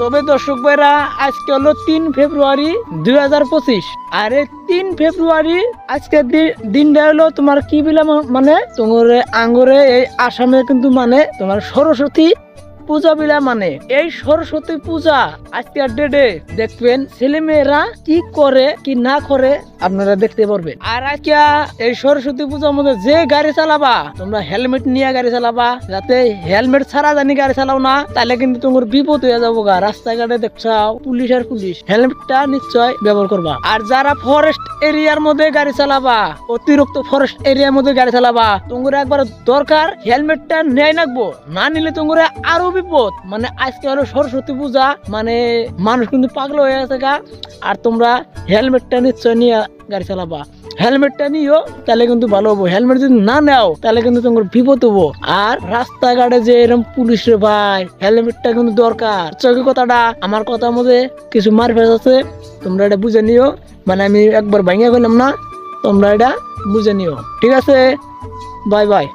তবে দর্শক ভাইরা আজকে হলো 3 ফেব্রুয়ারি 2025। আর এই 3 ফেব্রুয়ারি আজকের দিনটা হলো তোমার কি বিলা মানে তোমার আঙ্গুরে এই আসামে কিন্তু মানে তোমার সরস্বতী পূজা বিলা মানে এই সরস্বতী পূজা আজকের ডেটে দেখবেন ছেলে মেয়েরা কি করে কি না করে আপনারা দেখতে পারবে। আর আজকে এই সরস্বতী পূজার মধ্যে যে গাড়ি চালাবা তোমরা হেলমেট নিয়ে গাড়ি চালাবা, যাতে হেলমেট ছাড়া জানি গাড়ি চালাও না, তাহলে কিন্তু তোমার বিপদ হয়ে যাবো গা। রাস্তাঘাটে দেখছাও পুলিশ আর পুলিশ, হেলমেটটা নিশ্চয় ব্যবহার করবা। আর যারা ফরেস্ট এরিয়ার মধ্যে গাড়ি চালাবা, অতিরিক্ত ফরেস্ট এরিয়ার মধ্যে গাড়ি চালাবা, তোমরা একবার দরকার হেলমেটটা নেয় রাখবো, না নিলে তোমরা আরো বিপদ। মানে আজকে হলো সরস্বতী পূজা, মানে মানুষ কিন্তু পাগল হয়ে গেছে গা। আর তোমরা হেলমেটটা নিশ্চয় নিয়ে গাড়ি চালাবা, হেলমেটটা নিও তাহলে কিন্তু ভালো হবো। হেলমেট যদি না নাও তাহলে কিন্তু তোমার বিপদ হবো। আর রাস্তাঘাটে যে এরকম পুলিশ রে ভাই, হেলমেটটা কিন্তু দরকার। চোখের কথাটা আমার কথার মধ্যে কিছু মারফেস আছে, তোমরা এটা বুঝে নিও। মানে আমি একবার ভাঙিয়ে ফেললাম না, তোমরা এটা বুঝে নিও, ঠিক আছে? Bye bye.